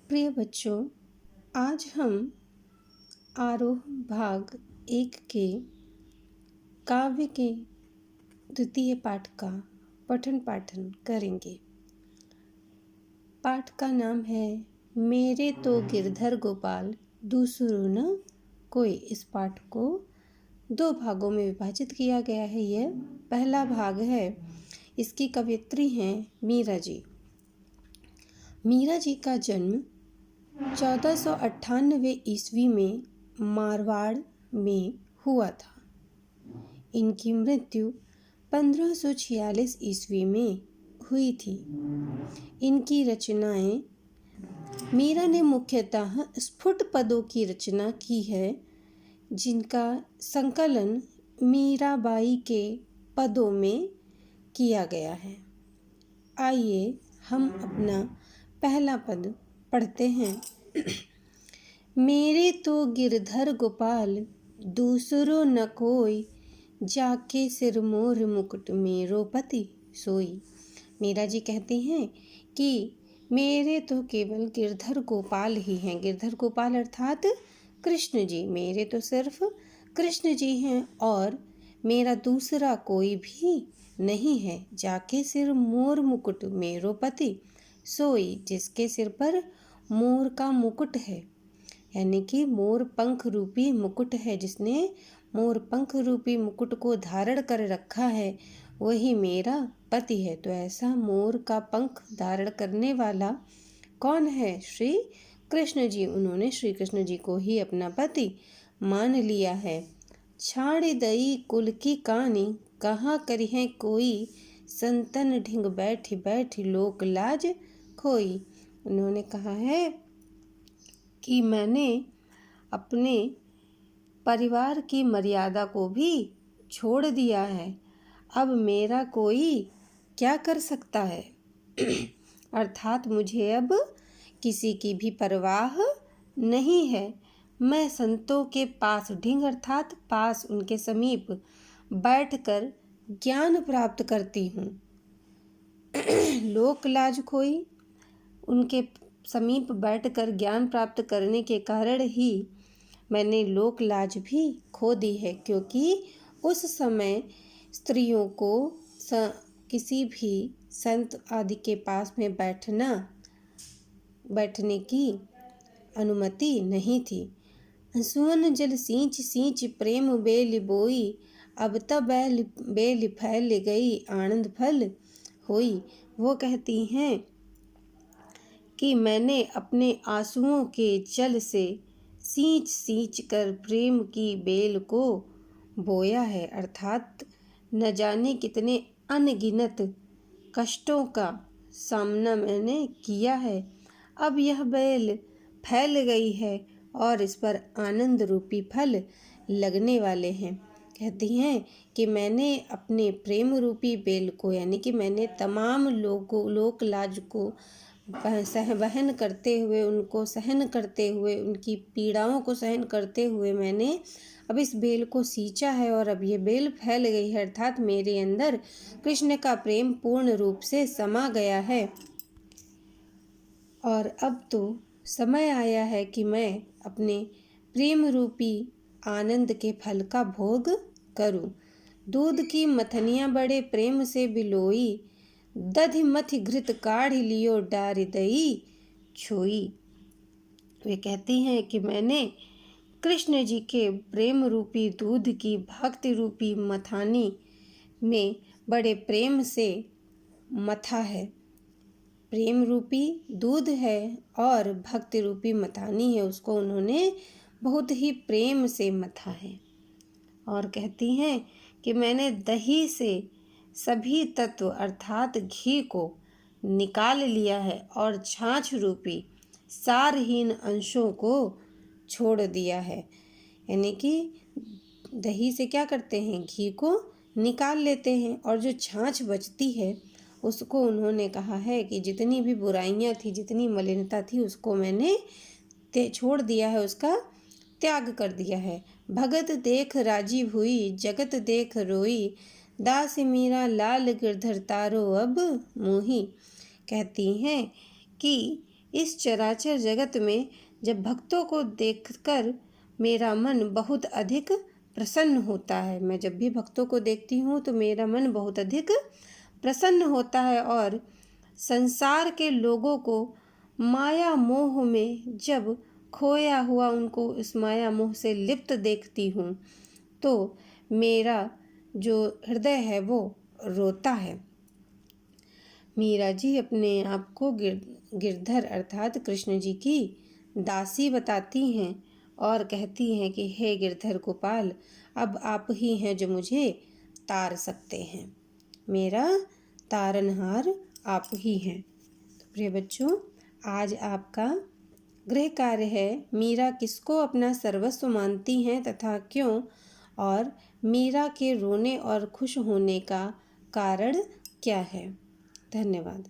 प्रिय बच्चों, आज हम आरोह भाग 1 के काव्य के द्वितीय पाठ का पठन पाठन करेंगे। पाठ का नाम है मेरे तो गिरधर गोपाल दूसरो न कोई। इस पाठ को 2 भागों में विभाजित किया गया है। यह पहला भाग है। इसकी कवयित्री हैं मीरा जी। मीरा जी का जन्म 1498 ईस्वी में मारवाड़ में हुआ था। इनकी मृत्यु 1546 ईस्वी में हुई थी। इनकी रचनाएं मीरा ने मुख्यतः स्फुट पदों की रचना की है, जिनका संकलन मीराबाई के पदों में किया गया है। आइए हम अपना पहला पद पढ़ते हैं। मेरे तो गिरधर गोपाल दूसरो न कोई, जाके सिर मोर मुकुट मेरो पति सोई। मीरा जी कहती हैं कि मेरे तो केवल गिरधर गोपाल ही हैं। गिरधर गोपाल अर्थात कृष्ण जी। मेरे तो सिर्फ कृष्ण जी हैं और मेरा दूसरा कोई भी नहीं है। जाके सिर मोर मुकुट मेरो पति सोई, जिसके सिर पर मोर का मुकुट है, यानी कि मोर पंख रूपी मुकुट है। जिसने मोर पंख रूपी मुकुट को धारण कर रखा है, वही मेरा पति है। तो ऐसा मोर का पंख धारण करने वाला कौन है? श्री कृष्ण जी। उन्होंने श्री कृष्ण जी को ही अपना पति मान लिया है। छाड़ दई कुल की कानी, कहाँ करी है कोई, संतन ढिंग बैठी बैठी लोक लाज खोई। उन्होंने कहा है कि मैंने अपने परिवार की मर्यादा को भी छोड़ दिया है। अब मेरा कोई क्या कर सकता है? अर्थात मुझे अब किसी की भी परवाह नहीं है। मैं संतों के पास ढिंग अर्थात पास, उनके समीप बैठकर ज्ञान प्राप्त करती हूँ। लोक लाज खोई, उनके समीप बैठकर ज्ञान प्राप्त करने के कारण ही मैंने लोक लाज भी खो दी है, क्योंकि उस समय स्त्रियों को किसी भी संत आदि के पास में बैठने की अनुमति नहीं थी। सुअन जल सींच सींच प्रेम बेल बोई, अब तब बेल फैल गई आनंद फल होई। वो कहती हैं कि मैंने अपने आंसुओं के जल से सींच सींच कर प्रेम की बेल को बोया है। अर्थात न जाने कितने अनगिनत कष्टों का सामना मैंने किया है। अब यह बेल फैल गई है और इस पर आनंद रूपी फल लगने वाले हैं। कहती हैं कि मैंने अपने प्रेम रूपी बेल को, यानी कि मैंने तमाम लोक लाज को वहन करते हुए, उनको सहन करते हुए, उनकी पीड़ाओं को सहन करते हुए मैंने अब इस बेल को सींचा है और अब ये बेल फैल गई है। अर्थात मेरे अंदर कृष्ण का प्रेम पूर्ण रूप से समा गया है और अब तो समय आया है कि मैं अपने प्रेम रूपी आनंद के फल का भोग करूं। दूध की मथनियाँ बड़े प्रेम से बिलोई, दधि मथि घृत काढ़ी लियो डारी दई छोई। वे कहती हैं कि मैंने कृष्ण जी के प्रेम रूपी दूध की भक्ति रूपी मथानी में बड़े प्रेम से मथा है। प्रेम रूपी दूध है और भक्ति रूपी मथानी है, उसको उन्होंने बहुत ही प्रेम से मथा है। और कहती हैं कि मैंने दही से सभी तत्व अर्थात घी को निकाल लिया है और छाछ रूपी सारहीन अंशों को छोड़ दिया है। यानी कि दही से क्या करते हैं? घी को निकाल लेते हैं और जो छाछ बचती है उसको उन्होंने कहा है कि जितनी भी बुराइयां थी, जितनी मलिनता थी, उसको मैंने छोड़ दिया है, उसका त्याग कर दिया है। भगत देख राजी हुई, जगत देख रोई, दास मीरा लाल गिरधर तारो अब मोही। कहती हैं कि इस चराचर जगत में जब भक्तों को देखकर मेरा मन बहुत अधिक प्रसन्न होता है। मैं जब भी भक्तों को देखती हूँ तो मेरा मन बहुत अधिक प्रसन्न होता है, और संसार के लोगों को माया मोह में जब खोया हुआ उनको उस माया मोह से लिप्त देखती हूँ तो मेरा जो हृदय है वो रोता है। मीरा जी अपने आप को गिरधर अर्थात कृष्ण जी की दासी बताती हैं और कहती हैं कि हे गिरधर गोपाल, अब आप ही हैं जो मुझे तार सकते हैं, मेरा तारनहार आप ही हैं। तो प्रिय बच्चों, आज आपका गृह कार्य है मीरा किसको अपना सर्वस्व मानती हैं तथा क्यों, और मीरा के रोने और खुश होने का कारण क्या है। धन्यवाद।